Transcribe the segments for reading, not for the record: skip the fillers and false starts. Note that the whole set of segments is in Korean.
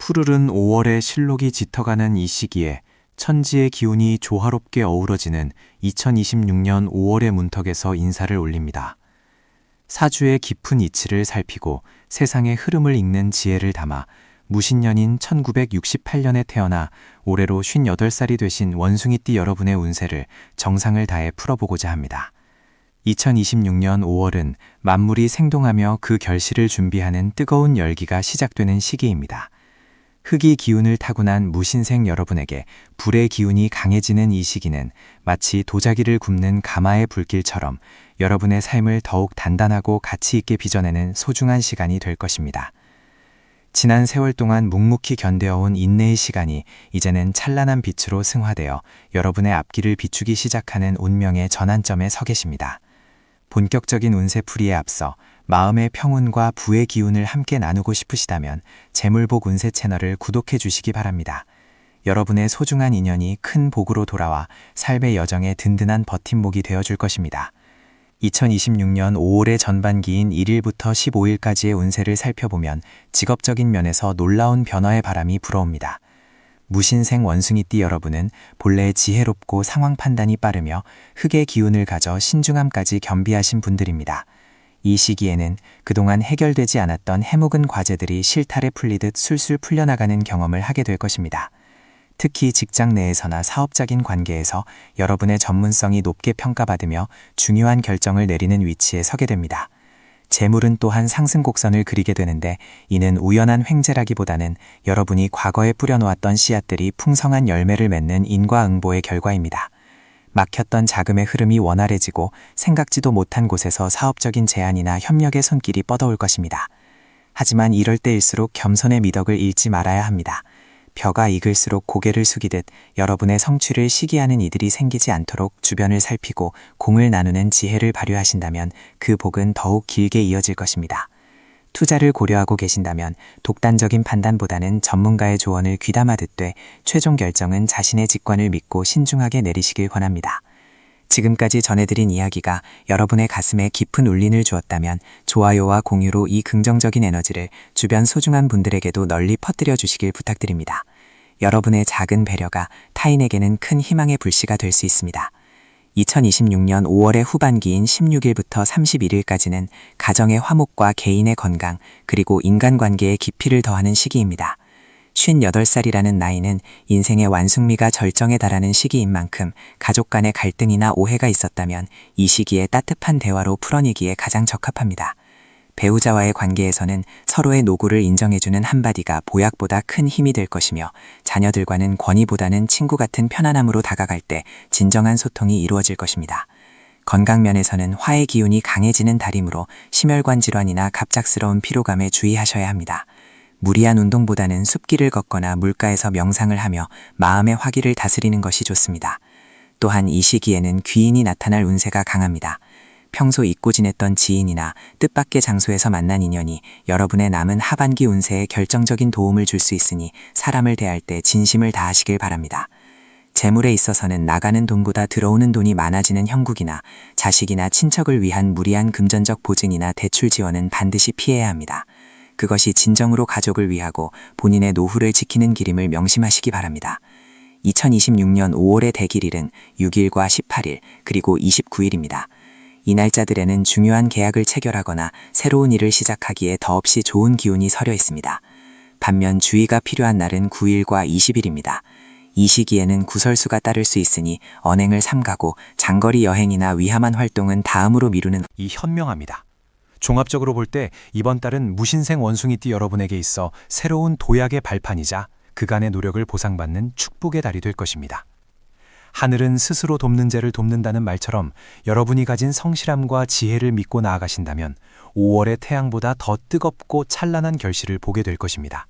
푸르른 5월의 실록이 짙어가는 이 시기에 천지의 기운이 조화롭게 어우러지는 2026년 5월의 문턱에서 인사를 올립니다. 사주의 깊은 이치를 살피고 세상의 흐름을 읽는 지혜를 담아 무신년인 1968년에 태어나 올해로 58살이 되신 원숭이띠 여러분의 운세를 정성을 다해 풀어보고자 합니다. 2026년 5월은 만물이 생동하며 그 결실을 준비하는 뜨거운 열기가 시작되는 시기입니다. 흑의 기운을 타고난 무신생 여러분에게 불의 기운이 강해지는 이 시기는 마치 도자기를 굽는 가마의 불길처럼 여러분의 삶을 더욱 단단하고 가치 있게 빚어내는 소중한 시간이 될 것입니다. 지난 세월 동안 묵묵히 견뎌온 인내의 시간이 이제는 찬란한 빛으로 승화되어 여러분의 앞길을 비추기 시작하는 운명의 전환점에 서 계십니다. 본격적인 운세풀이에 앞서 마음의 평온과 부의 기운을 함께 나누고 싶으시다면 재물복 운세 채널을 구독해 주시기 바랍니다. 여러분의 소중한 인연이 큰 복으로 돌아와 삶의 여정에 든든한 버팀목이 되어줄 것입니다. 2026년 5월의 전반기인 1일부터 15일까지의 운세를 살펴보면 직업적인 면에서 놀라운 변화의 바람이 불어옵니다. 무신생 원숭이띠 여러분은 본래 지혜롭고 상황 판단이 빠르며 흑의 기운을 가져 신중함까지 겸비하신 분들입니다. 이 시기에는 그동안 해결되지 않았던 해묵은 과제들이 실타래 풀리듯 술술 풀려나가는 경험을 하게 될 것입니다. 특히 직장 내에서나 사업적인 관계에서 여러분의 전문성이 높게 평가받으며 중요한 결정을 내리는 위치에 서게 됩니다. 재물은 또한 상승 곡선을 그리게 되는데 이는 우연한 횡재라기보다는 여러분이 과거에 뿌려놓았던 씨앗들이 풍성한 열매를 맺는 인과응보의 결과입니다. 막혔던 자금의 흐름이 원활해지고 생각지도 못한 곳에서 사업적인 제안이나 협력의 손길이 뻗어올 것입니다. 하지만 이럴 때일수록 겸손의 미덕을 잃지 말아야 합니다. 벼가 익을수록 고개를 숙이듯 여러분의 성취를 시기하는 이들이 생기지 않도록 주변을 살피고 공을 나누는 지혜를 발휘하신다면 그 복은 더욱 길게 이어질 것입니다. 투자를 고려하고 계신다면 독단적인 판단보다는 전문가의 조언을 귀담아 듣되 최종 결정은 자신의 직관을 믿고 신중하게 내리시길 권합니다. 지금까지 전해드린 이야기가 여러분의 가슴에 깊은 울림을 주었다면 좋아요와 공유로 이 긍정적인 에너지를 주변 소중한 분들에게도 널리 퍼뜨려 주시길 부탁드립니다. 여러분의 작은 배려가 타인에게는 큰 희망의 불씨가 될 수 있습니다. 2026년 5월의 후반기인 16일부터 31일까지는 가정의 화목과 개인의 건강, 그리고 인간관계에 깊이를 더하는 시기입니다. 58살이라는 나이는 인생의 완숙미가 절정에 달하는 시기인 만큼 가족 간의 갈등이나 오해가 있었다면 이 시기에 따뜻한 대화로 풀어내기에 가장 적합합니다. 배우자와의 관계에서는 서로의 노고를 인정해주는 한마디가 보약보다 큰 힘이 될 것이며 자녀들과는 권위보다는 친구 같은 편안함으로 다가갈 때 진정한 소통이 이루어질 것입니다. 건강면에서는 화의 기운이 강해지는 달이므로 심혈관 질환이나 갑작스러운 피로감에 주의하셔야 합니다. 무리한 운동보다는 숲길을 걷거나 물가에서 명상을 하며 마음의 화기를 다스리는 것이 좋습니다. 또한 이 시기에는 귀인이 나타날 운세가 강합니다. 평소 잊고 지냈던 지인이나 뜻밖의 장소에서 만난 인연이 여러분의 남은 하반기 운세에 결정적인 도움을 줄 수 있으니 사람을 대할 때 진심을 다하시길 바랍니다. 재물에 있어서는 나가는 돈보다 들어오는 돈이 많아지는 형국이나 자식이나 친척을 위한 무리한 금전적 보증이나 대출 지원은 반드시 피해야 합니다. 그것이 진정으로 가족을 위하고 본인의 노후를 지키는 길임을 명심하시기 바랍니다. 2026년 5월의 대길일은 6일과 18일 그리고 29일입니다. 이 날짜들에는 중요한 계약을 체결하거나 새로운 일을 시작하기에 더없이 좋은 기운이 서려 있습니다. 반면 주의가 필요한 날은 9일과 20일입니다. 이 시기에는 구설수가 따를 수 있으니 언행을 삼가고 장거리 여행이나 위험한 활동은 다음으로 미루는 이 현명합니다. 종합적으로 볼 때 이번 달은 무신생 원숭이띠 여러분에게 있어 새로운 도약의 발판이자 그간의 노력을 보상받는 축복의 달이 될 것입니다. 하늘은 스스로 돕는 자를 돕는다는 말처럼 여러분이 가진 성실함과 지혜를 믿고 나아가신다면 5월의 태양보다 더 뜨겁고 찬란한 결실을 보게 될 것입니다.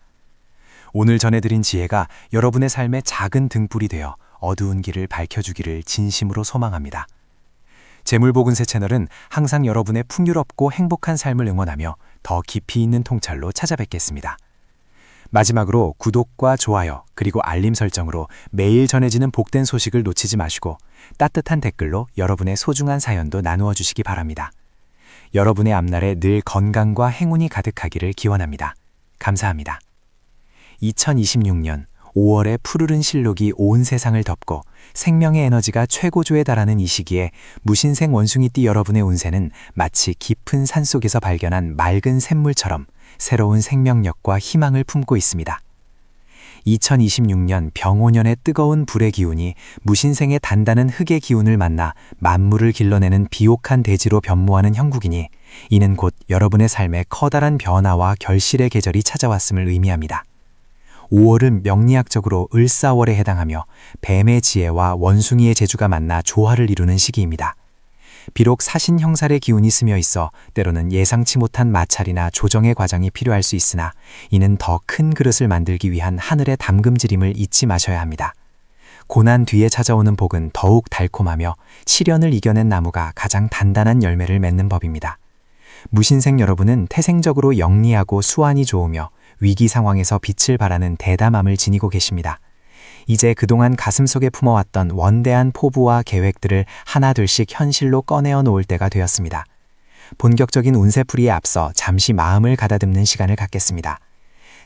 오늘 전해드린 지혜가 여러분의 삶에 작은 등불이 되어 어두운 길을 밝혀주기를 진심으로 소망합니다. 재물복운세 채널은 항상 여러분의 풍요롭고 행복한 삶을 응원하며 더 깊이 있는 통찰로 찾아뵙겠습니다. 마지막으로 구독과 좋아요 그리고 알림 설정으로 매일 전해지는 복된 소식을 놓치지 마시고 따뜻한 댓글로 여러분의 소중한 사연도 나누어 주시기 바랍니다. 여러분의 앞날에 늘 건강과 행운이 가득하기를 기원합니다. 감사합니다. 2026년 5월의 푸르른 실록이 온 세상을 덮고 생명의 에너지가 최고조에 달하는 이 시기에 무신생 원숭이띠 여러분의 운세는 마치 깊은 산속에서 발견한 맑은 샘물처럼 새로운 생명력과 희망을 품고 있습니다. 2026년 병오년의 뜨거운 불의 기운이 무신생의 단단한 흙의 기운을 만나 만물을 길러내는 비옥한 대지로 변모하는 형국이니 이는 곧 여러분의 삶에 커다란 변화와 결실의 계절이 찾아왔음을 의미합니다. 5월은 명리학적으로 을사월에 해당하며 뱀의 지혜와 원숭이의 재주가 만나 조화를 이루는 시기입니다. 비록 사신형살의 기운이 스며 있어 때로는 예상치 못한 마찰이나 조정의 과정이 필요할 수 있으나 이는 더 큰 그릇을 만들기 위한 하늘의 담금질임을 잊지 마셔야 합니다. 고난 뒤에 찾아오는 복은 더욱 달콤하며 시련을 이겨낸 나무가 가장 단단한 열매를 맺는 법입니다. 무신생 여러분은 태생적으로 영리하고 수완이 좋으며 위기 상황에서 빛을 발하는 대담함을 지니고 계십니다. 이제 그동안 가슴속에 품어왔던 원대한 포부와 계획들을 하나둘씩 현실로 꺼내어 놓을 때가 되었습니다. 본격적인 운세풀이에 앞서 잠시 마음을 가다듬는 시간을 갖겠습니다.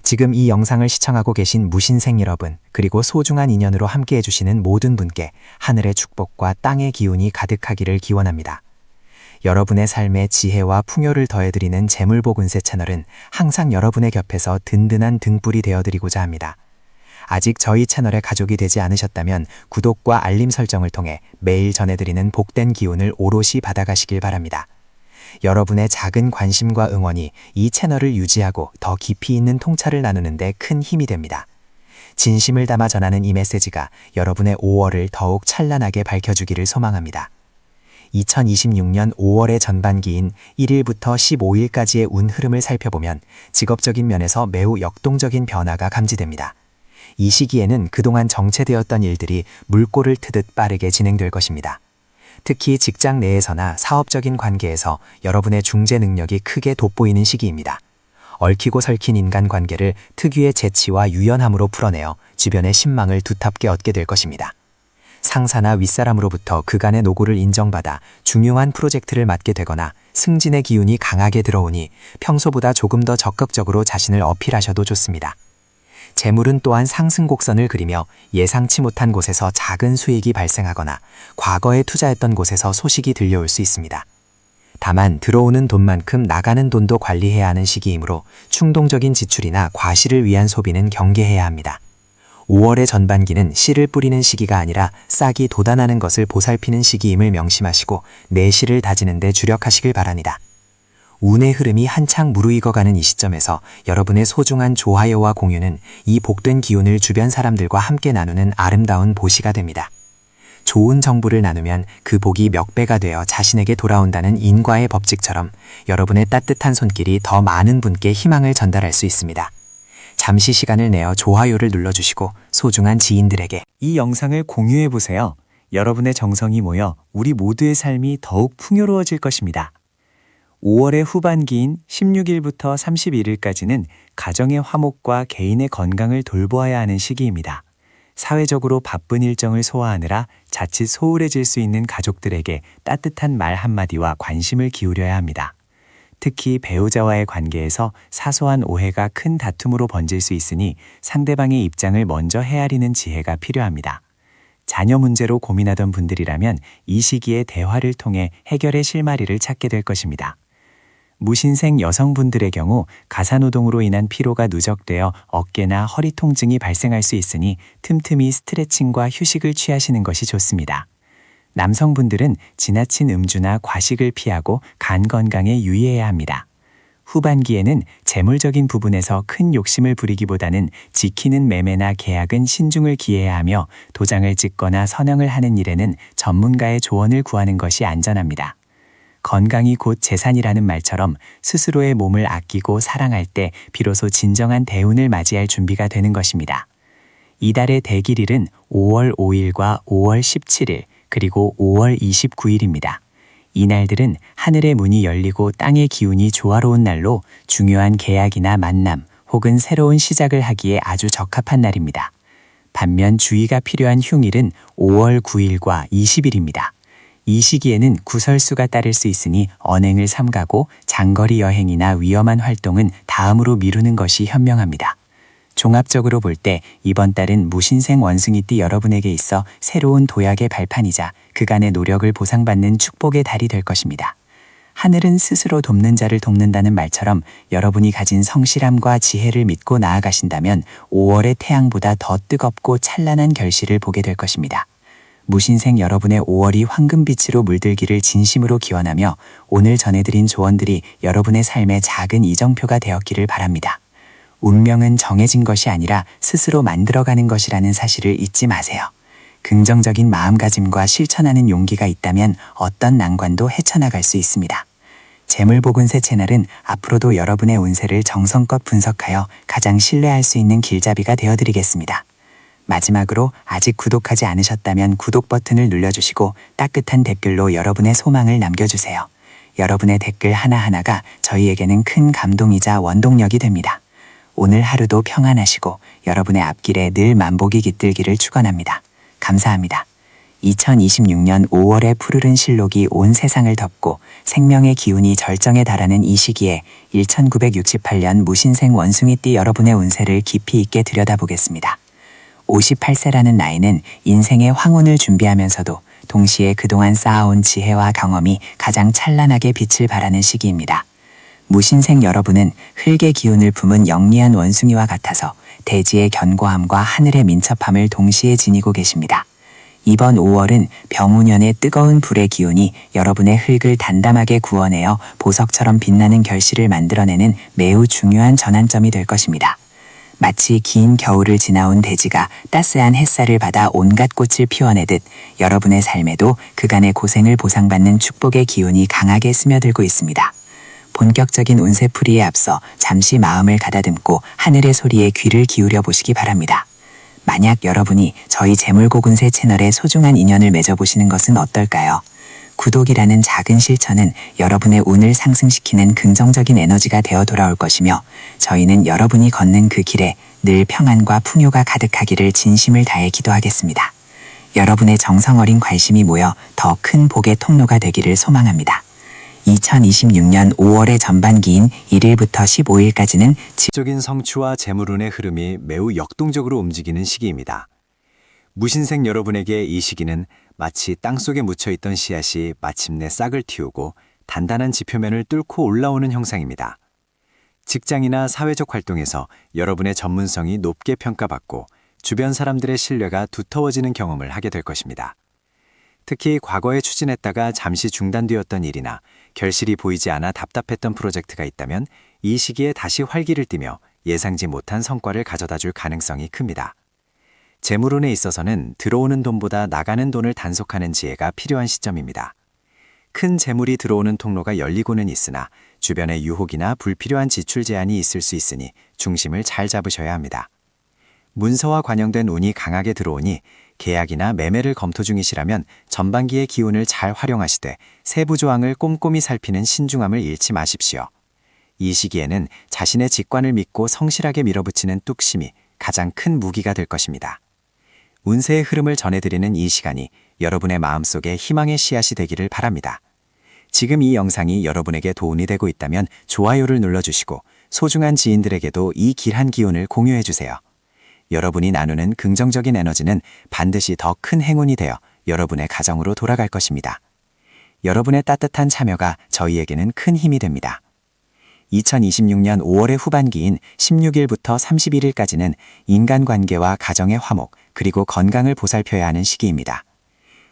지금 이 영상을 시청하고 계신 무신생 여러분, 그리고 소중한 인연으로 함께 해주시는 모든 분께 하늘의 축복과 땅의 기운이 가득하기를 기원합니다. 여러분의 삶에 지혜와 풍요를 더해드리는 재물복운세 채널은 항상 여러분의 곁에서 든든한 등불이 되어드리고자 합니다. 아직 저희 채널에 가족이 되지 않으셨다면 구독과 알림 설정을 통해 매일 전해드리는 복된 기운을 오롯이 받아가시길 바랍니다. 여러분의 작은 관심과 응원이 이 채널을 유지하고 더 깊이 있는 통찰을 나누는 데 큰 힘이 됩니다. 진심을 담아 전하는 이 메시지가 여러분의 5월을 더욱 찬란하게 밝혀주기를 소망합니다. 2026년 5월의 전반기인 1일부터 15일까지의 운 흐름을 살펴보면 직업적인 면에서 매우 역동적인 변화가 감지됩니다. 이 시기에는 그동안 정체되었던 일들이 물꼬를 트듯 빠르게 진행될 것입니다. 특히 직장 내에서나 사업적인 관계에서 여러분의 중재 능력이 크게 돋보이는 시기입니다. 얽히고 설킨 인간관계를 특유의 재치와 유연함으로 풀어내어 주변의 신망을 두텁게 얻게 될 것입니다. 상사나 윗사람으로부터 그간의 노고를 인정받아 중요한 프로젝트를 맡게 되거나 승진의 기운이 강하게 들어오니 평소보다 조금 더 적극적으로 자신을 어필하셔도 좋습니다. 재물은 또한 상승 곡선을 그리며 예상치 못한 곳에서 작은 수익이 발생하거나 과거에 투자했던 곳에서 소식이 들려올 수 있습니다. 다만 들어오는 돈만큼 나가는 돈도 관리해야 하는 시기이므로 충동적인 지출이나 과실을 위한 소비는 경계해야 합니다. 5월의 전반기는 씨를 뿌리는 시기가 아니라 싹이 돋아나는 것을 보살피는 시기임을 명심하시고 내실을 다지는 데 주력하시길 바랍니다. 운의 흐름이 한창 무르익어가는 이 시점에서 여러분의 소중한 좋아요와 공유는 이 복된 기운을 주변 사람들과 함께 나누는 아름다운 보시가 됩니다. 좋은 정보를 나누면 그 복이 몇 배가 되어 자신에게 돌아온다는 인과의 법칙처럼 여러분의 따뜻한 손길이 더 많은 분께 희망을 전달할 수 있습니다. 잠시 시간을 내어 좋아요를 눌러주시고 소중한 지인들에게 이 영상을 공유해보세요. 여러분의 정성이 모여 우리 모두의 삶이 더욱 풍요로워질 것입니다. 5월의 후반기인 16일부터 31일까지는 가정의 화목과 개인의 건강을 돌보아야 하는 시기입니다. 사회적으로 바쁜 일정을 소화하느라 자칫 소홀해질 수 있는 가족들에게 따뜻한 말 한마디와 관심을 기울여야 합니다. 특히 배우자와의 관계에서 사소한 오해가 큰 다툼으로 번질 수 있으니 상대방의 입장을 먼저 헤아리는 지혜가 필요합니다. 자녀 문제로 고민하던 분들이라면 이 시기에 대화를 통해 해결의 실마리를 찾게 될 것입니다. 무신생 여성분들의 경우 가사노동으로 인한 피로가 누적되어 어깨나 허리 통증이 발생할 수 있으니 틈틈이 스트레칭과 휴식을 취하시는 것이 좋습니다. 남성분들은 지나친 음주나 과식을 피하고 간 건강에 유의해야 합니다. 후반기에는 재물적인 부분에서 큰 욕심을 부리기보다는 지키는 매매나 계약은 신중을 기해야 하며 도장을 찍거나 선형을 하는 일에는 전문가의 조언을 구하는 것이 안전합니다. 건강이 곧 재산이라는 말처럼 스스로의 몸을 아끼고 사랑할 때 비로소 진정한 대운을 맞이할 준비가 되는 것입니다. 이달의 대길일은 5월 5일과 5월 17일 그리고 5월 29일입니다. 이날들은 하늘의 문이 열리고 땅의 기운이 조화로운 날로 중요한 계약이나 만남 혹은 새로운 시작을 하기에 아주 적합한 날입니다. 반면 주의가 필요한 흉일은 5월 9일과 20일입니다. 이 시기에는 구설수가 따를 수 있으니 언행을 삼가고 장거리 여행이나 위험한 활동은 다음으로 미루는 것이 현명합니다. 종합적으로 볼 때 이번 달은 무신생 원숭이띠 여러분에게 있어 새로운 도약의 발판이자 그간의 노력을 보상받는 축복의 달이 될 것입니다. 하늘은 스스로 돕는 자를 돕는다는 말처럼 여러분이 가진 성실함과 지혜를 믿고 나아가신다면 5월의 태양보다 더 뜨겁고 찬란한 결실을 보게 될 것입니다. 무신생 여러분의 5월이 황금빛으로 물들기를 진심으로 기원하며 오늘 전해드린 조언들이 여러분의 삶의 작은 이정표가 되었기를 바랍니다. 운명은 정해진 것이 아니라 스스로 만들어가는 것이라는 사실을 잊지 마세요. 긍정적인 마음가짐과 실천하는 용기가 있다면 어떤 난관도 헤쳐나갈 수 있습니다. 재물보근세 채널은 앞으로도 여러분의 운세를 정성껏 분석하여 가장 신뢰할 수 있는 길잡이가 되어드리겠습니다. 마지막으로 아직 구독하지 않으셨다면 구독 버튼을 눌러주시고 따뜻한 댓글로 여러분의 소망을 남겨주세요. 여러분의 댓글 하나하나가 저희에게는 큰 감동이자 원동력이 됩니다. 오늘 하루도 평안하시고 여러분의 앞길에 늘 만복이 깃들기를 축원합니다. 감사합니다. 2026년 5월의 푸르른 실록이 온 세상을 덮고 생명의 기운이 절정에 달하는 이 시기에 1968년 무신생 원숭이띠 여러분의 운세를 깊이 있게 들여다보겠습니다. 58세라는 나이는 인생의 황혼을 준비하면서도 동시에 그동안 쌓아온 지혜와 경험이 가장 찬란하게 빛을 발하는 시기입니다. 무신생 여러분은 흙의 기운을 품은 영리한 원숭이와 같아서 대지의 견고함과 하늘의 민첩함을 동시에 지니고 계십니다. 이번 5월은 병우년의 뜨거운 불의 기운이 여러분의 흙을 단단하게 구워내어 보석처럼 빛나는 결실을 만들어내는 매우 중요한 전환점이 될 것입니다. 마치 긴 겨울을 지나온 대지가 따스한 햇살을 받아 온갖 꽃을 피워내듯 여러분의 삶에도 그간의 고생을 보상받는 축복의 기운이 강하게 스며들고 있습니다. 본격적인 운세풀이에 앞서 잠시 마음을 가다듬고 하늘의 소리에 귀를 기울여 보시기 바랍니다. 만약 여러분이 저희 재물고군세 채널에 소중한 인연을 맺어보시는 것은 어떨까요? 구독이라는 작은 실천은 여러분의 운을 상승시키는 긍정적인 에너지가 되어 돌아올 것이며 저희는 여러분이 걷는 그 길에 늘 평안과 풍요가 가득하기를 진심을 다해 기도하겠습니다. 여러분의 정성 어린 관심이 모여 더 큰 복의 통로가 되기를 소망합니다. 2026년 5월의 전반기인 1일부터 15일까지는 적인 성취와 재물운의 흐름이 매우 역동적으로 움직이는 시기입니다. 무신생 여러분에게 이 시기는 마치 땅속에 묻혀있던 씨앗이 마침내 싹을 틔우고 단단한 지표면을 뚫고 올라오는 형상입니다. 직장이나 사회적 활동에서 여러분의 전문성이 높게 평가받고 주변 사람들의 신뢰가 두터워지는 경험을 하게 될 것입니다. 특히 과거에 추진했다가 잠시 중단되었던 일이나 결실이 보이지 않아 답답했던 프로젝트가 있다면 이 시기에 다시 활기를 띠며 예상지 못한 성과를 가져다 줄 가능성이 큽니다. 재물운에 있어서는 들어오는 돈보다 나가는 돈을 단속하는 지혜가 필요한 시점입니다. 큰 재물이 들어오는 통로가 열리고는 있으나 주변에 유혹이나 불필요한 지출 제한이 있을 수 있으니 중심을 잘 잡으셔야 합니다. 문서와 관련된 운이 강하게 들어오니 계약이나 매매를 검토 중이시라면 전반기의 기운을 잘 활용하시되 세부 조항을 꼼꼼히 살피는 신중함을 잃지 마십시오. 이 시기에는 자신의 직관을 믿고 성실하게 밀어붙이는 뚝심이 가장 큰 무기가 될 것입니다. 운세의 흐름을 전해드리는 이 시간이 여러분의 마음속에 희망의 씨앗이 되기를 바랍니다. 지금 이 영상이 여러분에게 도움이 되고 있다면 좋아요를 눌러주시고 소중한 지인들에게도 이 길한 기운을 공유해주세요. 여러분이 나누는 긍정적인 에너지는 반드시 더 큰 행운이 되어 여러분의 가정으로 돌아갈 것입니다. 여러분의 따뜻한 참여가 저희에게는 큰 힘이 됩니다. 2026년 5월의 후반기인 16일부터 31일까지는 인간관계와 가정의 화목 그리고 건강을 보살펴야 하는 시기입니다.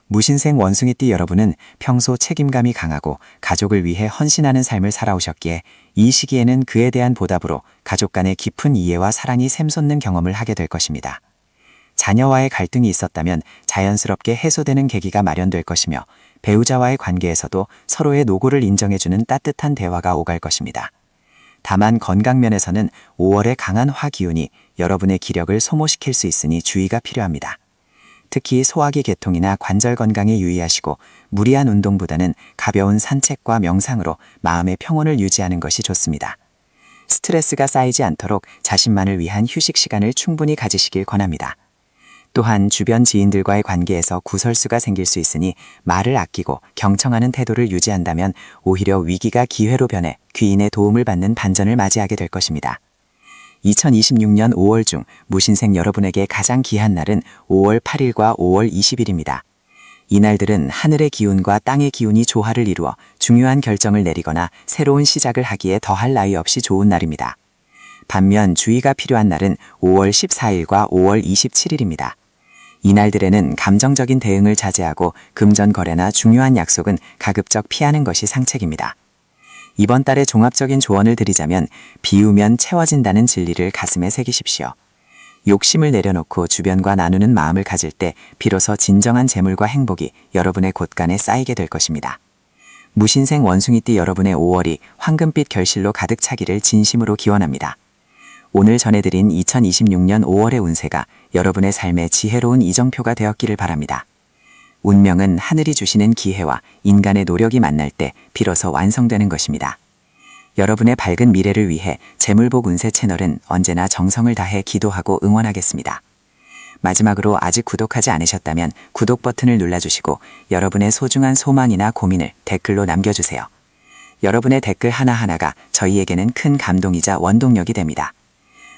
무신생 원숭이띠 여러분은 평소 책임감이 강하고 가족을 위해 헌신하는 삶을 살아오셨기에 이 시기에는 그에 대한 보답으로 가족 간의 깊은 이해와 사랑이 샘솟는 경험을 하게 될 것입니다. 자녀와의 갈등이 있었다면 자연스럽게 해소되는 계기가 마련될 것이며 배우자와의 관계에서도 서로의 노고를 인정해주는 따뜻한 대화가 오갈 것입니다. 다만 건강면에서는 5월의 강한 화기운이 여러분의 기력을 소모시킬 수 있으니 주의가 필요합니다. 특히 소화기 계통이나 관절 건강에 유의하시고 무리한 운동보다는 가벼운 산책과 명상으로 마음의 평온을 유지하는 것이 좋습니다. 스트레스가 쌓이지 않도록 자신만을 위한 휴식 시간을 충분히 가지시길 권합니다. 또한 주변 지인들과의 관계에서 구설수가 생길 수 있으니 말을 아끼고 경청하는 태도를 유지한다면 오히려 위기가 기회로 변해 귀인의 도움을 받는 반전을 맞이하게 될 것입니다. 2026년 5월 중 무신생 여러분에게 가장 귀한 날은 5월 8일과 5월 20일입니다. 이날들은 하늘의 기운과 땅의 기운이 조화를 이루어 중요한 결정을 내리거나 새로운 시작을 하기에 더할 나위 없이 좋은 날입니다. 반면 주의가 필요한 날은 5월 14일과 5월 27일입니다. 이날들에는 감정적인 대응을 자제하고 금전 거래나 중요한 약속은 가급적 피하는 것이 상책입니다. 이번 달의 종합적인 조언을 드리자면 비우면 채워진다는 진리를 가슴에 새기십시오. 욕심을 내려놓고 주변과 나누는 마음을 가질 때 비로소 진정한 재물과 행복이 여러분의 곳간에 쌓이게 될 것입니다. 무신생 원숭이띠 여러분의 5월이 황금빛 결실로 가득 차기를 진심으로 기원합니다. 오늘 전해드린 2026년 5월의 운세가 여러분의 삶에 지혜로운 이정표가 되었기를 바랍니다. 운명은 하늘이 주시는 기회와 인간의 노력이 만날 때 비로소 완성되는 것입니다. 여러분의 밝은 미래를 위해 재물복 운세 채널은 언제나 정성을 다해 기도하고 응원하겠습니다. 마지막으로 아직 구독하지 않으셨다면 구독 버튼을 눌러주시고 여러분의 소중한 소망이나 고민을 댓글로 남겨주세요. 여러분의 댓글 하나하나가 저희에게는 큰 감동이자 원동력이 됩니다.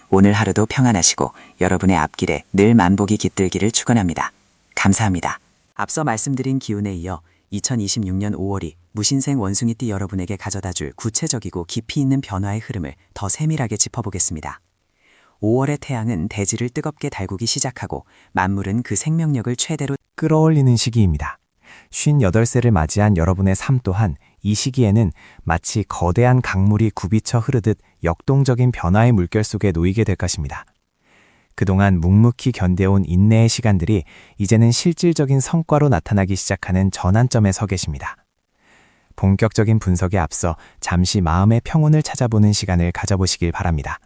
오늘 하루도 평안하시고 여러분의 앞길에 늘 만복이 깃들기를 축원합니다. 감사합니다. 앞서 말씀드린 기운에 이어 2026년 5월이 무신생 원숭이띠 여러분에게 가져다줄 구체적이고 깊이 있는 변화의 흐름을 더 세밀하게 짚어보겠습니다. 5월의 태양은 대지를 뜨겁게 달구기 시작하고 만물은 그 생명력을 최대로 끌어올리는 시기입니다. 58세를 맞이한 여러분의 삶 또한 이 시기에는 마치 거대한 강물이 굽이쳐 흐르듯 역동적인 변화의 물결 속에 놓이게 될 것입니다. 그동안 묵묵히 견뎌온 인내의 시간들이 이제는 실질적인 성과로 나타나기 시작하는 전환점에 서 계십니다. 본격적인 분석에 앞서 잠시 마음의 평온을 찾아보는 시간을 가져보시길 바랍니다.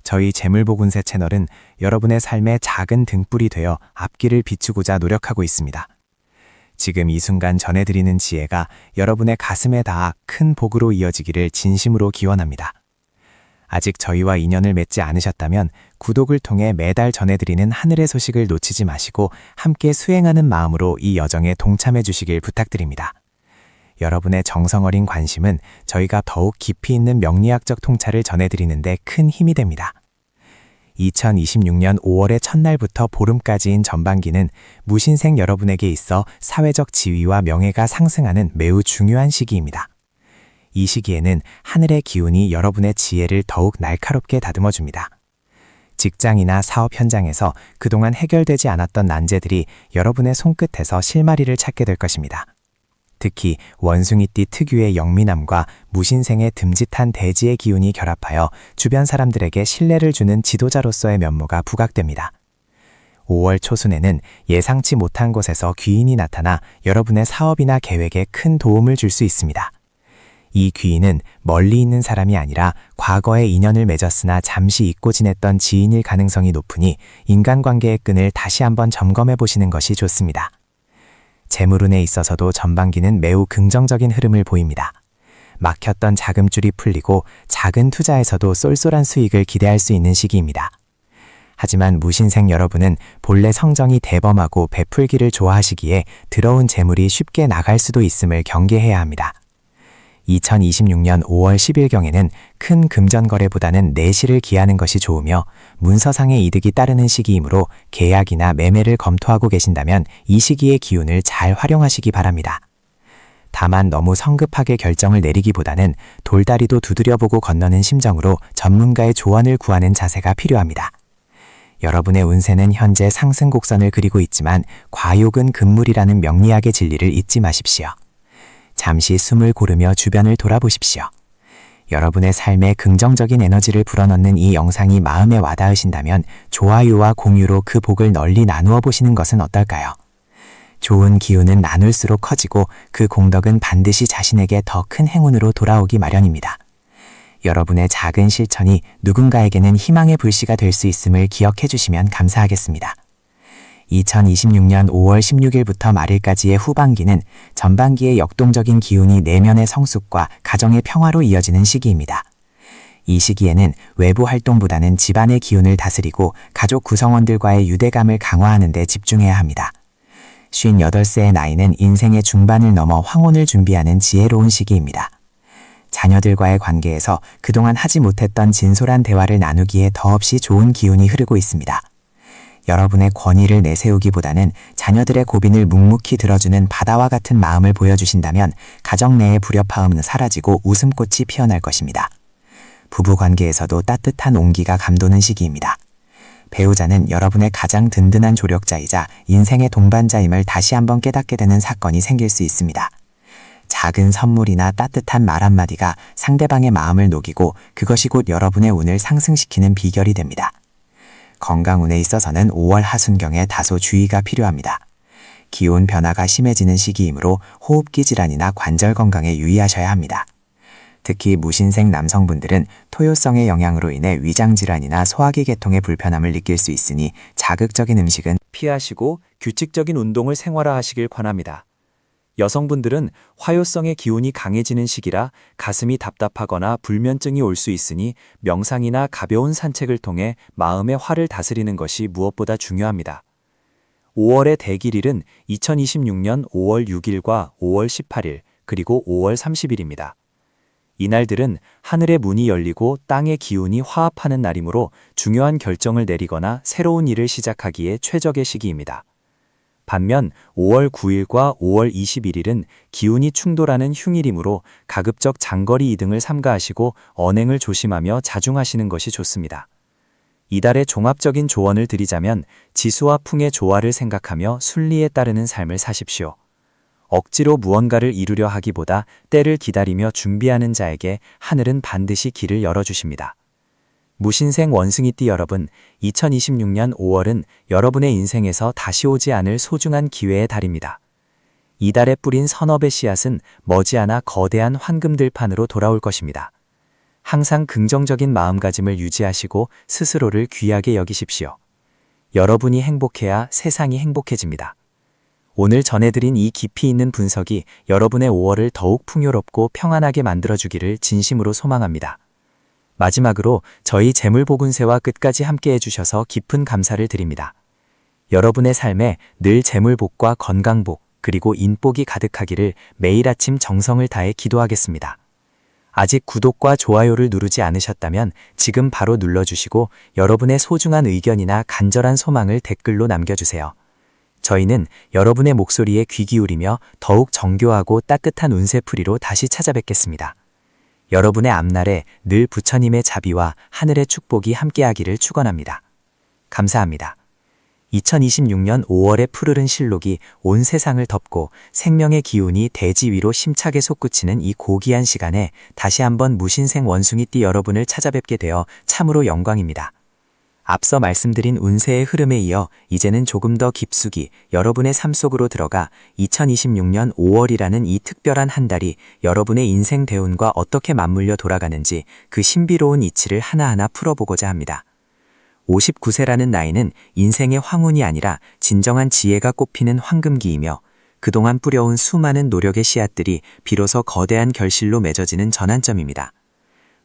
저희 재물복운세 채널은 여러분의 삶의 작은 등불이 되어 앞길을 비추고자 노력하고 있습니다. 지금 이 순간 전해드리는 지혜가 여러분의 가슴에 닿아 큰 복으로 이어지기를 진심으로 기원합니다. 아직 저희와 인연을 맺지 않으셨다면 구독을 통해 매달 전해드리는 하늘의 소식을 놓치지 마시고 함께 수행하는 마음으로 이 여정에 동참해 주시길 부탁드립니다. 여러분의 정성 어린 관심은 저희가 더욱 깊이 있는 명리학적 통찰을 전해드리는 데 큰 힘이 됩니다. 2026년 5월의 첫날부터 보름까지인 전반기는 무신생 여러분에게 있어 사회적 지위와 명예가 상승하는 매우 중요한 시기입니다. 이 시기에는 하늘의 기운이 여러분의 지혜를 더욱 날카롭게 다듬어줍니다. 직장이나 사업 현장에서 그동안 해결되지 않았던 난제들이 여러분의 손끝에서 실마리를 찾게 될 것입니다. 특히 원숭이띠 특유의 영민함과 무신생의 듬직한 대지의 기운이 결합하여 주변 사람들에게 신뢰를 주는 지도자로서의 면모가 부각됩니다. 5월 초순에는 예상치 못한 곳에서 귀인이 나타나 여러분의 사업이나 계획에 큰 도움을 줄 수 있습니다. 이 귀인은 멀리 있는 사람이 아니라 과거에 인연을 맺었으나 잠시 잊고 지냈던 지인일 가능성이 높으니 인간관계의 끈을 다시 한번 점검해 보시는 것이 좋습니다. 재물운에 있어서도 전반기는 매우 긍정적인 흐름을 보입니다. 막혔던 자금줄이 풀리고 작은 투자에서도 쏠쏠한 수익을 기대할 수 있는 시기입니다. 하지만 무신생 여러분은 본래 성정이 대범하고 베풀기를 좋아하시기에 들어온 재물이 쉽게 나갈 수도 있음을 경계해야 합니다. 2026년 5월 10일경에는 큰 금전 거래보다는 내실을 기하는 것이 좋으며 문서상의 이득이 따르는 시기이므로 계약이나 매매를 검토하고 계신다면 이 시기의 기운을 잘 활용하시기 바랍니다. 다만 너무 성급하게 결정을 내리기보다는 돌다리도 두드려보고 건너는 심정으로 전문가의 조언을 구하는 자세가 필요합니다. 여러분의 운세는 현재 상승 곡선을 그리고 있지만 과욕은 금물이라는 명리학의 진리를 잊지 마십시오. 잠시 숨을 고르며 주변을 돌아보십시오. 여러분의 삶에 긍정적인 에너지를 불어넣는 이 영상이 마음에 와닿으신다면 좋아요와 공유로 그 복을 널리 나누어 보시는 것은 어떨까요? 좋은 기운은 나눌수록 커지고 그 공덕은 반드시 자신에게 더 큰 행운으로 돌아오기 마련입니다. 여러분의 작은 실천이 누군가에게는 희망의 불씨가 될 수 있음을 기억해 주시면 감사하겠습니다. 2026년 5월 16일부터 말일까지의 후반기는 전반기의 역동적인 기운이 내면의 성숙과 가정의 평화로 이어지는 시기입니다. 이 시기에는 외부 활동보다는 집안의 기운을 다스리고 가족 구성원들과의 유대감을 강화하는 데 집중해야 합니다. 58세의 나이는 인생의 중반을 넘어 황혼을 준비하는 지혜로운 시기입니다. 자녀들과의 관계에서 그동안 하지 못했던 진솔한 대화를 나누기에 더없이 좋은 기운이 흐르고 있습니다. 여러분의 권위를 내세우기보다는 자녀들의 고빈을 묵묵히 들어주는 바다와 같은 마음을 보여주신다면 가정 내의 불협화음은 사라지고 웃음꽃이 피어날 것입니다. 부부 관계에서도 따뜻한 온기가 감도는 시기입니다. 배우자는 여러분의 가장 든든한 조력자이자 인생의 동반자임을 다시 한번 깨닫게 되는 사건이 생길 수 있습니다. 작은 선물이나 따뜻한 말 한마디가 상대방의 마음을 녹이고 그것이 곧 여러분의 운을 상승시키는 비결이 됩니다. 건강운에 있어서는 5월 하순경에 다소 주의가 필요합니다. 기온 변화가 심해지는 시기이므로 호흡기 질환이나 관절 건강에 유의하셔야 합니다. 특히 무신생 남성분들은 토요성의 영향으로 인해 위장 질환이나 소화기 계통의 불편함을 느낄 수 있으니 자극적인 음식은 피하시고 규칙적인 운동을 생활화하시길 권합니다. 여성분들은 화요성의 기운이 강해지는 시기라 가슴이 답답하거나 불면증이 올 수 있으니 명상이나 가벼운 산책을 통해 마음의 화를 다스리는 것이 무엇보다 중요합니다. 5월의 대길일은 2026년 5월 6일과 5월 18일 그리고 5월 30일입니다. 이날들은 하늘의 문이 열리고 땅의 기운이 화합하는 날이므로 중요한 결정을 내리거나 새로운 일을 시작하기에 최적의 시기입니다. 반면 5월 9일과 5월 21일은 기운이 충돌하는 흉일이므로 가급적 장거리 이동을 삼가하시고 언행을 조심하며 자중하시는 것이 좋습니다. 이달의 종합적인 조언을 드리자면 지수와 풍의 조화를 생각하며 순리에 따르는 삶을 사십시오. 억지로 무언가를 이루려 하기보다 때를 기다리며 준비하는 자에게 하늘은 반드시 길을 열어주십니다. 무신생 원숭이띠 여러분, 2026년 5월은 여러분의 인생에서 다시 오지 않을 소중한 기회의 달입니다. 이달에 뿌린 선업의 씨앗은 머지않아 거대한 황금들판으로 돌아올 것입니다. 항상 긍정적인 마음가짐을 유지하시고 스스로를 귀하게 여기십시오. 여러분이 행복해야 세상이 행복해집니다. 오늘 전해드린 이 깊이 있는 분석이 여러분의 5월을 더욱 풍요롭고 평안하게 만들어주기를 진심으로 소망합니다. 마지막으로 저희 재물복운세와 끝까지 함께 해주셔서 깊은 감사를 드립니다. 여러분의 삶에 늘 재물복과 건강복 그리고 인복이 가득하기를 매일 아침 정성을 다해 기도하겠습니다. 아직 구독과 좋아요를 누르지 않으셨다면 지금 바로 눌러주시고 여러분의 소중한 의견이나 간절한 소망을 댓글로 남겨주세요. 저희는 여러분의 목소리에 귀 기울이며 더욱 정교하고 따뜻한 운세풀이로 다시 찾아뵙겠습니다. 여러분의 앞날에 늘 부처님의 자비와 하늘의 축복이 함께하기를 축원합니다. 감사합니다. 2026년 5월의 푸르른 실록이 온 세상을 덮고 생명의 기운이 대지 위로 심차게 솟구치는 이 고귀한 시간에 다시 한번 무신생 원숭이띠 여러분을 찾아뵙게 되어 참으로 영광입니다. 앞서 말씀드린 운세의 흐름에 이어 이제는 조금 더 깊숙이 여러분의 삶 속으로 들어가 2026년 5월이라는 이 특별한 한 달이 여러분의 인생 대운과 어떻게 맞물려 돌아가는지 그 신비로운 이치를 하나하나 풀어보고자 합니다. 59세라는 나이는 인생의 황운이 아니라 진정한 지혜가 꽃피는 황금기이며 그동안 뿌려온 수많은 노력의 씨앗들이 비로소 거대한 결실로 맺어지는 전환점입니다.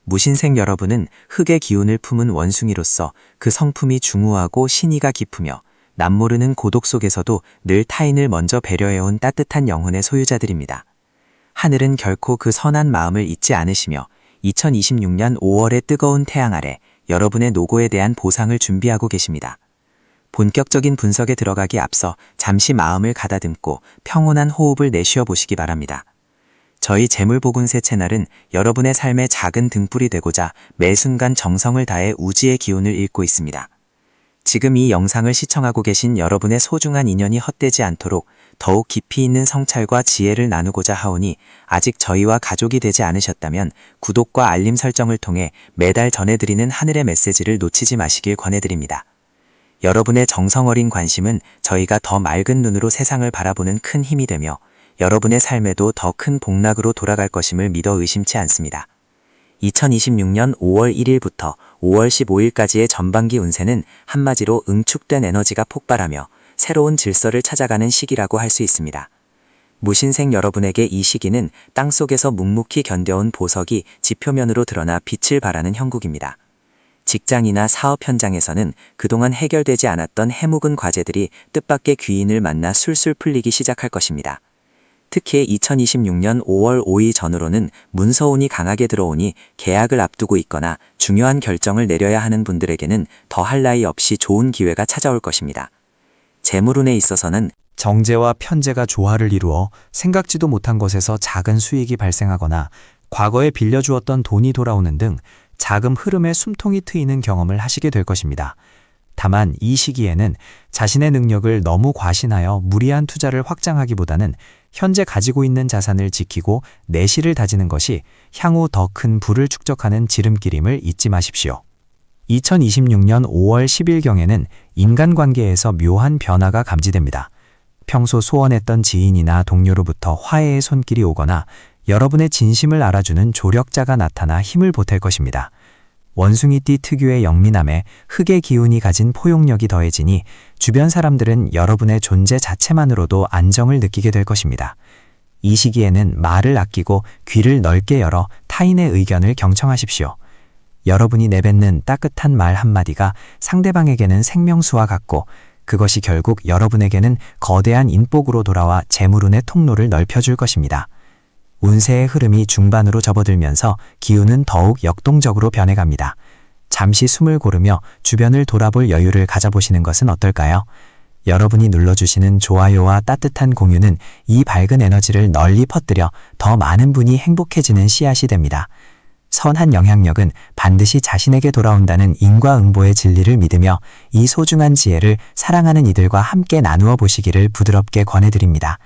무신생 여러분은 흙의 기운을 품은 원숭이로서 그 성품이 중후하고 신의가 깊으며 남모르는 고독 속에서도 늘 타인을 먼저 배려해온 따뜻한 영혼의 소유자들입니다. 하늘은 결코 그 선한 마음을 잊지 않으시며 2026년 5월의 뜨거운 태양 아래 여러분의 노고에 대한 보상을 준비하고 계십니다. 본격적인 분석에 들어가기 앞서 잠시 마음을 가다듬고 평온한 호흡을 내쉬어 보시기 바랍니다. 저희 재물복운세 채널은 여러분의 삶의 작은 등불이 되고자 매 순간 정성을 다해 우지의 기운을 읽고 있습니다. 지금 이 영상을 시청하고 계신 여러분의 소중한 인연이 헛되지 않도록 더욱 깊이 있는 성찰과 지혜를 나누고자 하오니 아직 저희와 가족이 되지 않으셨다면 구독과 알림 설정을 통해 매달 전해드리는 하늘의 메시지를 놓치지 마시길 권해드립니다. 여러분의 정성 어린 관심은 저희가 더 맑은 눈으로 세상을 바라보는 큰 힘이 되며 여러분의 삶에도 더 큰 복락으로 돌아갈 것임을 믿어 의심치 않습니다. 2026년 5월 1일부터 5월 15일까지의 전반기 운세는 한마디로 응축된 에너지가 폭발하며 새로운 질서를 찾아가는 시기라고 할 수 있습니다. 무신생 여러분에게 이 시기는 땅속에서 묵묵히 견뎌온 보석이 지표면으로 드러나 빛을 발하는 형국입니다. 직장이나 사업 현장에서는 그동안 해결되지 않았던 해묵은 과제들이 뜻밖의 귀인을 만나 술술 풀리기 시작할 것입니다. 특히 2026년 5월 5일 전후로는 문서운이 강하게 들어오니 계약을 앞두고 있거나 중요한 결정을 내려야 하는 분들에게는 더할 나위 없이 좋은 기회가 찾아올 것입니다. 재물운에 있어서는 정제와 편제가 조화를 이루어 생각지도 못한 것에서 작은 수익이 발생하거나 과거에 빌려주었던 돈이 돌아오는 등 자금 흐름에 숨통이 트이는 경험을 하시게 될 것입니다. 다만 이 시기에는 자신의 능력을 너무 과신하여 무리한 투자를 확장하기보다는 현재 가지고 있는 자산을 지키고 내실을 다지는 것이 향후 더 큰 부를 축적하는 지름길임을 잊지 마십시오. 2026년 5월 10일경에는 인간관계에서 묘한 변화가 감지됩니다. 평소 소원했던 지인이나 동료로부터 화해의 손길이 오거나 여러분의 진심을 알아주는 조력자가 나타나 힘을 보탤 것입니다. 원숭이띠 특유의 영민함에 흑의 기운이 가진 포용력이 더해지니 주변 사람들은 여러분의 존재 자체만으로도 안정을 느끼게 될 것입니다. 이 시기에는 말을 아끼고 귀를 넓게 열어 타인의 의견을 경청하십시오. 여러분이 내뱉는 따뜻한 말 한마디가 상대방에게는 생명수와 같고 그것이 결국 여러분에게는 거대한 인복으로 돌아와 재물운의 통로를 넓혀줄 것입니다. 운세의 흐름이 중반으로 접어들면서 기운은 더욱 역동적으로 변해갑니다. 잠시 숨을 고르며 주변을 돌아볼 여유를 가져보시는 것은 어떨까요? 여러분이 눌러주시는 좋아요와 따뜻한 공유는 이 밝은 에너지를 널리 퍼뜨려 더 많은 분이 행복해지는 씨앗이 됩니다. 선한 영향력은 반드시 자신에게 돌아온다는 인과응보의 진리를 믿으며 이 소중한 지혜를 사랑하는 이들과 함께 나누어 보시기를 부드럽게 권해드립니다.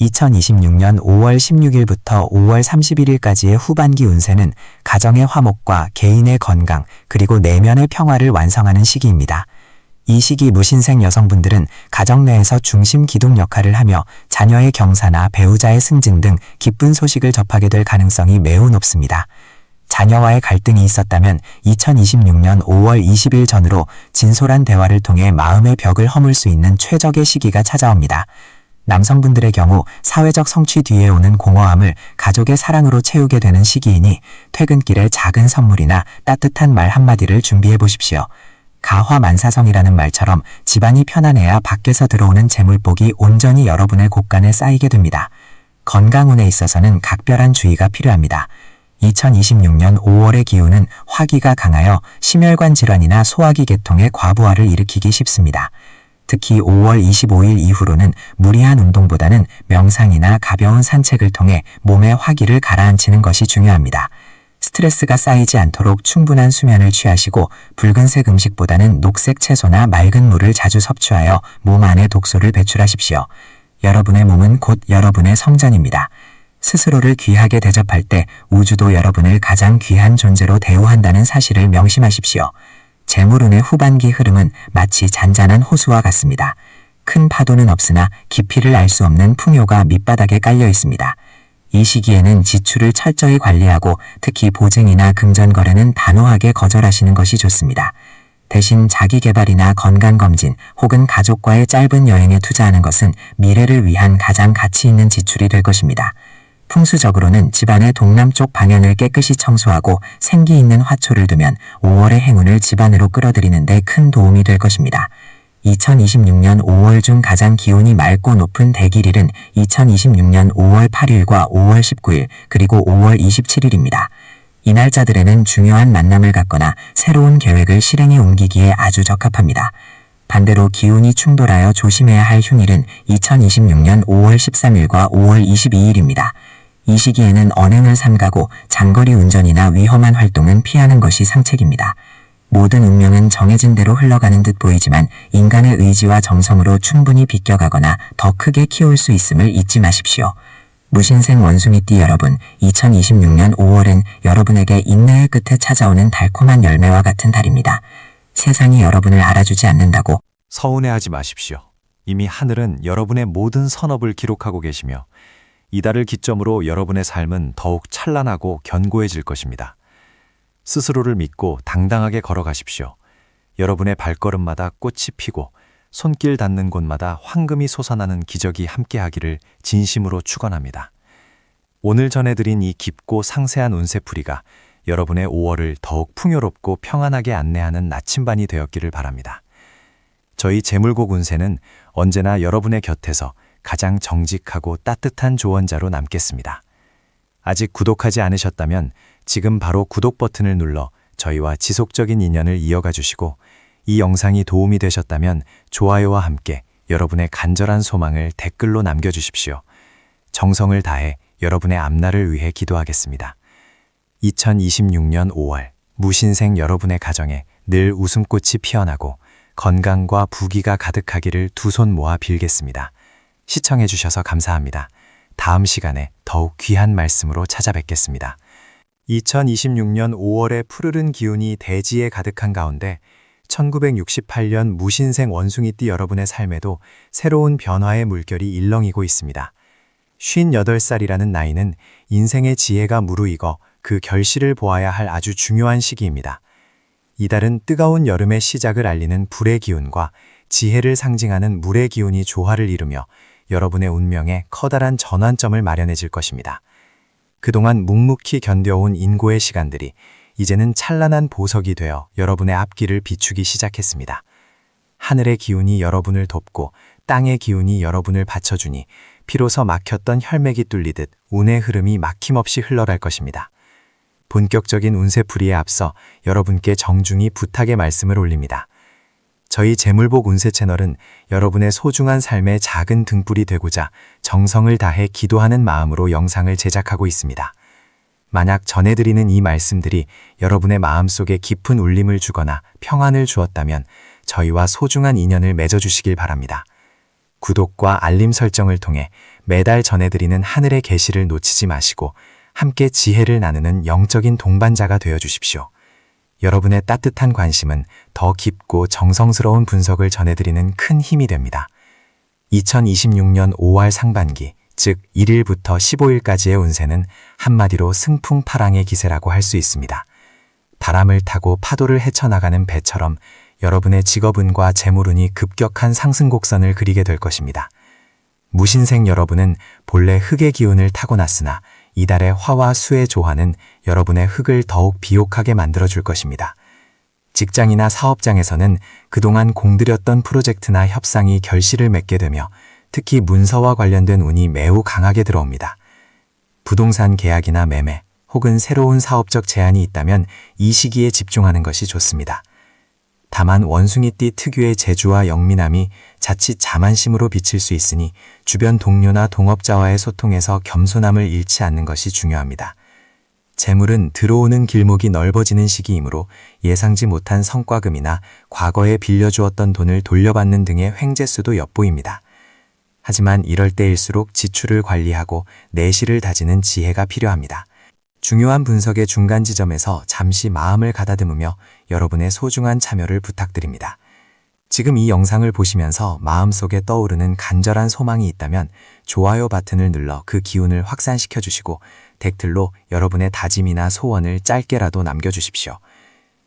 2026년 5월 16일부터 5월 31일까지의 후반기 운세는 가정의 화목과 개인의 건강 그리고 내면의 평화를 완성하는 시기입니다. 이 시기 무신생 여성분들은 가정 내에서 중심 기둥 역할을 하며 자녀의 경사나 배우자의 승진 등 기쁜 소식을 접하게 될 가능성이 매우 높습니다. 자녀와의 갈등이 있었다면 2026년 5월 20일 전후로 진솔한 대화를 통해 마음의 벽을 허물 수 있는 최적의 시기가 찾아옵니다. 남성분들의 경우 사회적 성취 뒤에 오는 공허함을 가족의 사랑으로 채우게 되는 시기이니 퇴근길에 작은 선물이나 따뜻한 말 한마디를 준비해 보십시오. 가화만사성이라는 말처럼 집안이 편안해야 밖에서 들어오는 재물복이 온전히 여러분의 곳간에 쌓이게 됩니다. 건강운에 있어서는 각별한 주의가 필요합니다. 2026년 5월의 기운은 화기가 강하여 심혈관 질환이나 소화기 계통의 과부하를 일으키기 쉽습니다. 특히 5월 25일 이후로는 무리한 운동보다는 명상이나 가벼운 산책을 통해 몸의 화기를 가라앉히는 것이 중요합니다. 스트레스가 쌓이지 않도록 충분한 수면을 취하시고 붉은색 음식보다는 녹색 채소나 맑은 물을 자주 섭취하여 몸 안에 독소를 배출하십시오. 여러분의 몸은 곧 여러분의 성전입니다. 스스로를 귀하게 대접할 때 우주도 여러분을 가장 귀한 존재로 대우한다는 사실을 명심하십시오. 재물운의 후반기 흐름은 마치 잔잔한 호수와 같습니다. 큰 파도는 없으나 깊이를 알 수 없는 풍요가 밑바닥에 깔려 있습니다. 이 시기에는 지출을 철저히 관리하고 특히 보증이나 금전거래는 단호하게 거절하시는 것이 좋습니다. 대신 자기개발이나 건강검진 혹은 가족과의 짧은 여행에 투자하는 것은 미래를 위한 가장 가치 있는 지출이 될 것입니다. 풍수적으로는 집안의 동남쪽 방향을 깨끗이 청소하고 생기 있는 화초를 두면 5월의 행운을 집안으로 끌어들이는 데 큰 도움이 될 것입니다. 2026년 5월 중 가장 기온이 맑고 높은 대길일은 2026년 5월 8일과 5월 19일 그리고 5월 27일입니다. 이 날짜들에는 중요한 만남을 갖거나 새로운 계획을 실행에 옮기기에 아주 적합합니다. 반대로 기운이 충돌하여 조심해야 할 휴일은 2026년 5월 13일과 5월 22일입니다. 이 시기에는 언행을 삼가고 장거리 운전이나 위험한 활동은 피하는 것이 상책입니다. 모든 운명은 정해진 대로 흘러가는 듯 보이지만 인간의 의지와 정성으로 충분히 비껴가거나 더 크게 키울 수 있음을 잊지 마십시오. 무신생 원숭이띠 여러분, 2026년 5월은 여러분에게 인내의 끝에 찾아오는 달콤한 열매와 같은 달입니다. 세상이 여러분을 알아주지 않는다고 서운해하지 마십시오. 이미 하늘은 여러분의 모든 선업을 기록하고 계시며 이 달을 기점으로 여러분의 삶은 더욱 찬란하고 견고해질 것입니다. 스스로를 믿고 당당하게 걸어가십시오. 여러분의 발걸음마다 꽃이 피고 손길 닿는 곳마다 황금이 솟아나는 기적이 함께하기를 진심으로 축원합니다. 오늘 전해드린 이 깊고 상세한 운세풀이가 여러분의 5월을 더욱 풍요롭고 평안하게 안내하는 나침반이 되었기를 바랍니다. 저희 재물곡 운세는 언제나 여러분의 곁에서 가장 정직하고 따뜻한 조언자로 남겠습니다. 아직 구독하지 않으셨다면 지금 바로 구독 버튼을 눌러 저희와 지속적인 인연을 이어가 주시고, 이 영상이 도움이 되셨다면 좋아요와 함께 여러분의 간절한 소망을 댓글로 남겨주십시오. 정성을 다해 여러분의 앞날을 위해 기도하겠습니다. 2026년 5월, 무신생 여러분의 가정에 늘 웃음꽃이 피어나고 건강과 부귀가 가득하기를 두 손 모아 빌겠습니다. 시청해주셔서 감사합니다. 다음 시간에 더욱 귀한 말씀으로 찾아뵙겠습니다. 2026년 5월의 푸르른 기운이 대지에 가득한 가운데 1968년 무신생 원숭이띠 여러분의 삶에도 새로운 변화의 물결이 일렁이고 있습니다. 58살이라는 나이는 인생의 지혜가 무르익어 그 결실을 보아야 할 아주 중요한 시기입니다. 이달은 뜨거운 여름의 시작을 알리는 불의 기운과 지혜를 상징하는 물의 기운이 조화를 이루며 여러분의 운명에 커다란 전환점을 마련해질 것입니다. 그동안 묵묵히 견뎌온 인고의 시간들이 이제는 찬란한 보석이 되어 여러분의 앞길을 비추기 시작했습니다. 하늘의 기운이 여러분을 돕고 땅의 기운이 여러분을 받쳐주니 비로소 막혔던 혈맥이 뚫리듯 운의 흐름이 막힘없이 흘러갈 것입니다. 본격적인 운세풀이에 앞서 여러분께 정중히 부탁의 말씀을 올립니다. 저희 재물복 운세 채널은 여러분의 소중한 삶의 작은 등불이 되고자 정성을 다해 기도하는 마음으로 영상을 제작하고 있습니다. 만약 전해드리는 이 말씀들이 여러분의 마음속에 깊은 울림을 주거나 평안을 주었다면 저희와 소중한 인연을 맺어주시길 바랍니다. 구독과 알림 설정을 통해 매달 전해드리는 하늘의 계시를 놓치지 마시고 함께 지혜를 나누는 영적인 동반자가 되어주십시오. 여러분의 따뜻한 관심은 더 깊고 정성스러운 분석을 전해드리는 큰 힘이 됩니다. 2026년 5월 상반기, 즉 1일부터 15일까지의 운세는 한마디로 승풍파랑의 기세라고 할 수 있습니다. 바람을 타고 파도를 헤쳐나가는 배처럼 여러분의 직업운과 재물운이 급격한 상승 곡선을 그리게 될 것입니다. 무신생 여러분은 본래 흙의 기운을 타고났으나 이달의 화와 수의 조화는 여러분의 흙을 더욱 비옥하게 만들어줄 것입니다. 직장이나 사업장에서는 그동안 공들였던 프로젝트나 협상이 결실을 맺게 되며 특히 문서와 관련된 운이 매우 강하게 들어옵니다. 부동산 계약이나 매매 혹은 새로운 사업적 제안이 있다면 이 시기에 집중하는 것이 좋습니다. 다만 원숭이띠 특유의 재주와 영민함이 자칫 자만심으로 비칠 수 있으니 주변 동료나 동업자와의 소통에서 겸손함을 잃지 않는 것이 중요합니다. 재물은 들어오는 길목이 넓어지는 시기이므로 예상지 못한 성과금이나 과거에 빌려주었던 돈을 돌려받는 등의 횡재수도 엿보입니다. 하지만 이럴 때일수록 지출을 관리하고 내실을 다지는 지혜가 필요합니다. 중요한 분석의 중간 지점에서 잠시 마음을 가다듬으며 여러분의 소중한 참여를 부탁드립니다. 지금 이 영상을 보시면서 마음속에 떠오르는 간절한 소망이 있다면 좋아요 버튼을 눌러 그 기운을 확산시켜 주시고 댓글로 여러분의 다짐이나 소원을 짧게라도 남겨주십시오.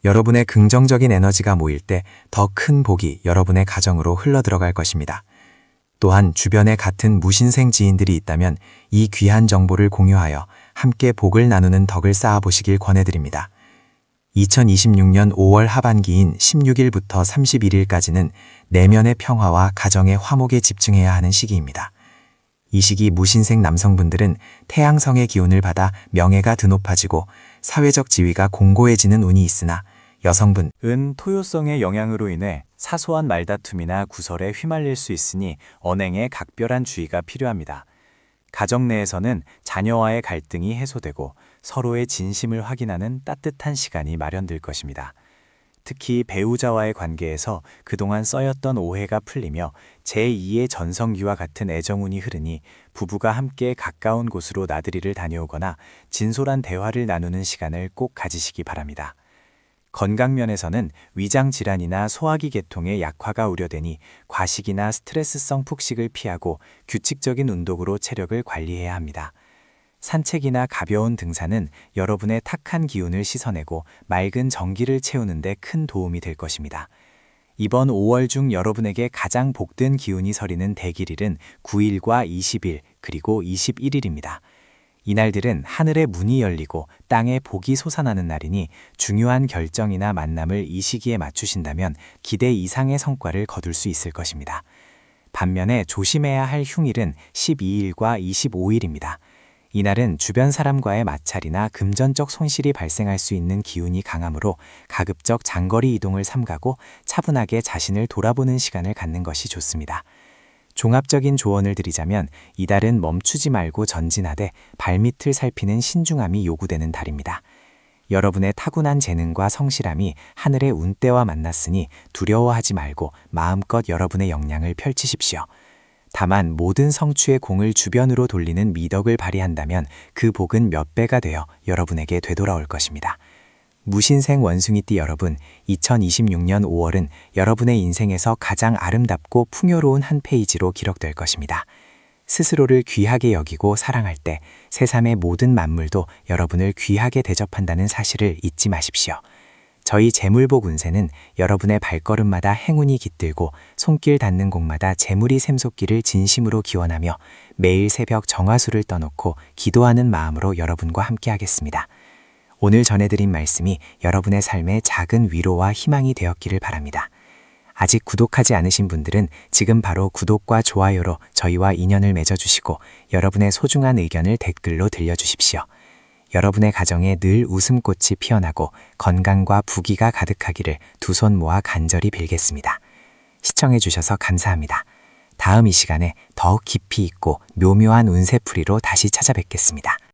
여러분의 긍정적인 에너지가 모일 때 더 큰 복이 여러분의 가정으로 흘러들어갈 것입니다. 또한 주변에 같은 무신생 지인들이 있다면 이 귀한 정보를 공유하여 함께 복을 나누는 덕을 쌓아보시길 권해드립니다. 2026년 5월 하반기인 16일부터 31일까지는 내면의 평화와 가정의 화목에 집중해야 하는 시기입니다. 이 시기 무신생 남성분들은 태양성의 기운을 받아 명예가 드높아지고 사회적 지위가 공고해지는 운이 있으나 여성분은 토요성의 영향으로 인해 사소한 말다툼이나 구설에 휘말릴 수 있으니 언행에 각별한 주의가 필요합니다. 가정 내에서는 자녀와의 갈등이 해소되고 서로의 진심을 확인하는 따뜻한 시간이 마련될 것입니다. 특히 배우자와의 관계에서 그동안 쌓였던 오해가 풀리며 제2의 전성기와 같은 애정운이 흐르니 부부가 함께 가까운 곳으로 나들이를 다녀오거나 진솔한 대화를 나누는 시간을 꼭 가지시기 바랍니다. 건강면에서는 위장 질환이나 소화기 계통의 약화가 우려되니 과식이나 스트레스성 폭식을 피하고 규칙적인 운동으로 체력을 관리해야 합니다. 산책이나 가벼운 등산은 여러분의 탁한 기운을 씻어내고 맑은 정기를 채우는 데 큰 도움이 될 것입니다. 이번 5월 중 여러분에게 가장 복된 기운이 서리는 대길일은 9일과 20일 그리고 21일입니다. 이날들은 하늘의 문이 열리고 땅에 복이 솟아나는 날이니 중요한 결정이나 만남을 이 시기에 맞추신다면 기대 이상의 성과를 거둘 수 있을 것입니다. 반면에 조심해야 할 흉일은 12일과 25일입니다. 이날은 주변 사람과의 마찰이나 금전적 손실이 발생할 수 있는 기운이 강하므로 가급적 장거리 이동을 삼가고 차분하게 자신을 돌아보는 시간을 갖는 것이 좋습니다. 종합적인 조언을 드리자면 이달은 멈추지 말고 전진하되 발밑을 살피는 신중함이 요구되는 달입니다. 여러분의 타고난 재능과 성실함이 하늘의 운대와 만났으니 두려워하지 말고 마음껏 여러분의 역량을 펼치십시오. 다만 모든 성취의 공을 주변으로 돌리는 미덕을 발휘한다면 그 복은 몇 배가 되어 여러분에게 되돌아올 것입니다. 무신생 원숭이띠 여러분, 2026년 5월은 여러분의 인생에서 가장 아름답고 풍요로운 한 페이지로 기록될 것입니다. 스스로를 귀하게 여기고 사랑할 때 세상의 모든 만물도 여러분을 귀하게 대접한다는 사실을 잊지 마십시오. 저희 재물복 운세는 여러분의 발걸음마다 행운이 깃들고 손길 닿는 곳마다 재물이 샘솟기를 진심으로 기원하며 매일 새벽 정화수를 떠놓고 기도하는 마음으로 여러분과 함께하겠습니다. 오늘 전해드린 말씀이 여러분의 삶에 작은 위로와 희망이 되었기를 바랍니다. 아직 구독하지 않으신 분들은 지금 바로 구독과 좋아요로 저희와 인연을 맺어주시고 여러분의 소중한 의견을 댓글로 들려주십시오. 여러분의 가정에 늘 웃음꽃이 피어나고 건강과 부귀가 가득하기를 두 손 모아 간절히 빌겠습니다. 시청해주셔서 감사합니다. 다음 이 시간에 더욱 깊이 있고 묘묘한 운세풀이로 다시 찾아뵙겠습니다.